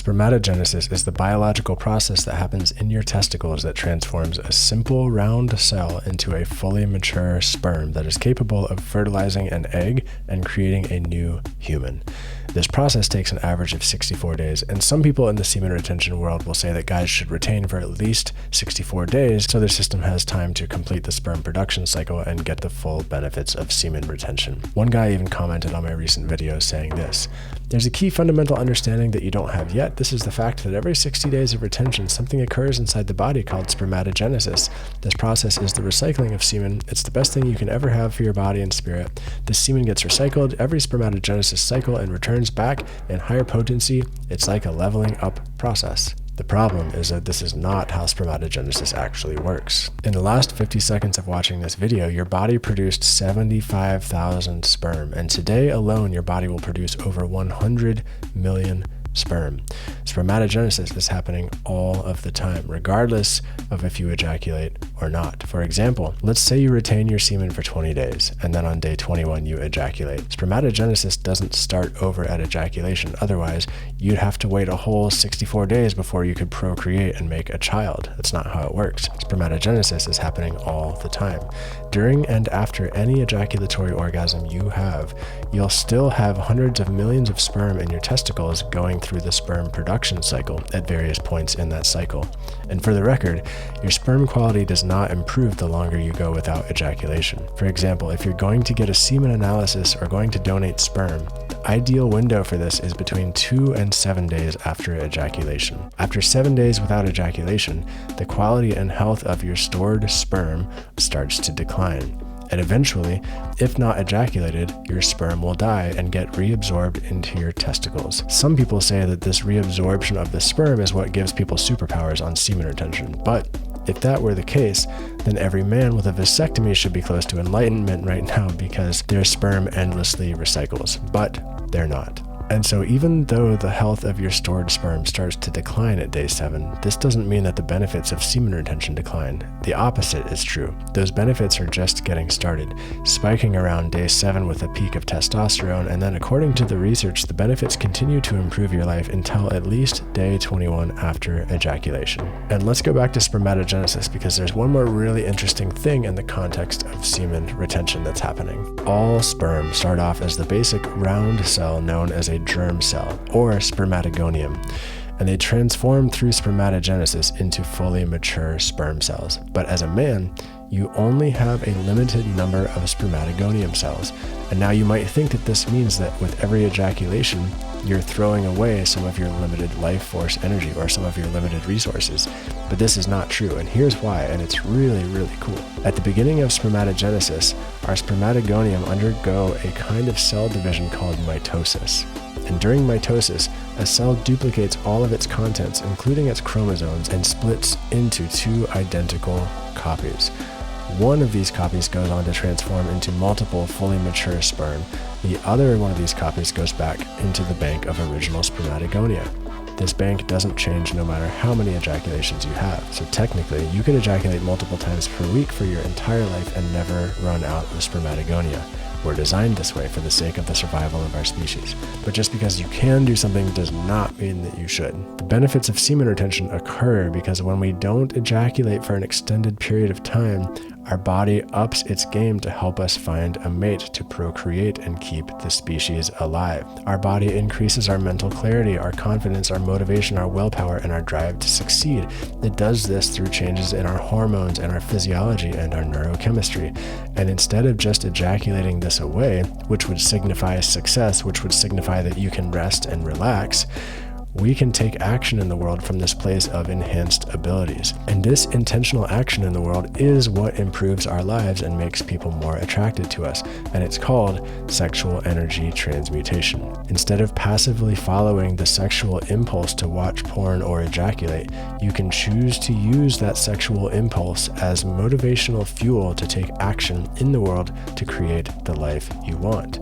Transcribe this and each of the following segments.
Spermatogenesis is the biological process that happens in your testicles that transforms a simple round cell into a fully mature sperm that is capable of fertilizing an egg and creating a new human. This process takes an average of 64 days, and some people in the semen retention world will say that guys should retain for at least 64 days so their system has time to complete the sperm production cycle and get the full benefits of semen retention. One guy even commented on my recent video saying this: "There's a key fundamental understanding that you don't have yet. This is the fact that every 60 days of retention, something occurs inside the body called spermatogenesis. This process is the recycling of semen. It's the best thing you can ever have for your body and spirit. This semen gets recycled every spermatogenesis cycle and returns back in higher potency. It's like a leveling up process." The problem is that this is not how spermatogenesis actually works. In the last 50 seconds of watching this video, your body produced 75,000 sperm, and today alone your body will produce over 100 million sperm. Spermatogenesis is happening all of the time, regardless of if you ejaculate or not. For example, let's say you retain your semen for 20 days, and then on day 21 you ejaculate. Spermatogenesis doesn't start over at ejaculation. Otherwise, you'd have to wait a whole 64 days before you could procreate and make a child. That's not how it works. Spermatogenesis is happening all the time. During and after any ejaculatory orgasm you have, you'll still have hundreds of millions of sperm in your testicles going through the sperm production cycle at various points in that cycle. And for the record, your sperm quality does not improve the longer you go without ejaculation. For example, if you're going to get a semen analysis or going to donate sperm, the ideal window for this is between 2 and 7 days after ejaculation. After 7 days without ejaculation, the quality and health of your stored sperm starts to decline. And eventually, if not ejaculated, your sperm will die and get reabsorbed into your testicles. Some people say that this reabsorption of the sperm is what gives people superpowers on semen retention, but if that were the case, then every man with a vasectomy should be close to enlightenment right now because their sperm endlessly recycles, but they're not. And so even though the health of your stored sperm starts to decline at day 7, this doesn't mean that the benefits of semen retention decline. The opposite is true. Those benefits are just getting started, spiking around day 7 with a peak of testosterone, and then according to the research, the benefits continue to improve your life until at least day 21 after ejaculation. And let's go back to spermatogenesis because there's one more really interesting thing in the context of semen retention that's happening. All sperm start off as the basic round cell known as a germ cell, or spermatogonium, and they transform through spermatogenesis into fully mature sperm cells. But as a man, you only have a limited number of spermatogonium cells, and now you might think that this means that with every ejaculation, you're throwing away some of your limited life force energy or some of your limited resources. But this is not true, and here's why, and it's really, really cool. At the beginning of spermatogenesis, our spermatogonium undergo a kind of cell division called mitosis. And during mitosis, a cell duplicates all of its contents, including its chromosomes, and splits into 2 identical copies. One of these copies goes on to transform into multiple fully mature sperm. The other one of these copies goes back into the bank of original spermatogonia. This bank doesn't change no matter how many ejaculations you have. So technically, you could ejaculate multiple times per week for your entire life and never run out of spermatogonia. We're designed this way for the sake of the survival of our species. But just because you can do something does not mean that you should. The benefits of semen retention occur because when we don't ejaculate for an extended period of time, our body ups its game to help us find a mate to procreate and keep the species alive. Our body increases our mental clarity, our confidence, our motivation, our willpower, and our drive to succeed. It does this through changes in our hormones and our physiology and our neurochemistry. And instead of just ejaculating this away, which would signify success, which would signify that you can rest and relax, we can take action in the world from this place of enhanced abilities. And this intentional action in the world is what improves our lives and makes people more attracted to us. And it's called sexual energy transmutation. Instead of passively following the sexual impulse to watch porn or ejaculate, you can choose to use that sexual impulse as motivational fuel to take action in the world to create the life you want.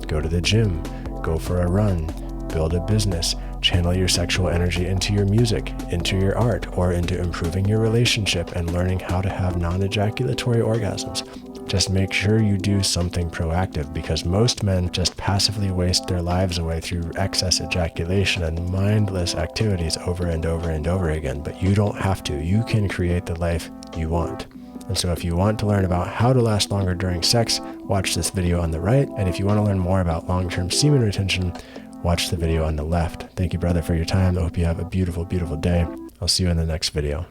Go to the gym, go for a run, build a business, channel your sexual energy into your music, into your art, or into improving your relationship and learning how to have non-ejaculatory orgasms. just make sure you do something proactive, because most men just passively waste their lives away through excess ejaculation and mindless activities over and over and over again. But you don't have to. You can create the life you want. And so if you want to learn about how to last longer during sex, watch this video on the right. And if you want to learn more about long-term semen retention, watch the video on the left. Thank you, brother, for your time. I hope you have a beautiful, beautiful day. I'll see you in the next video.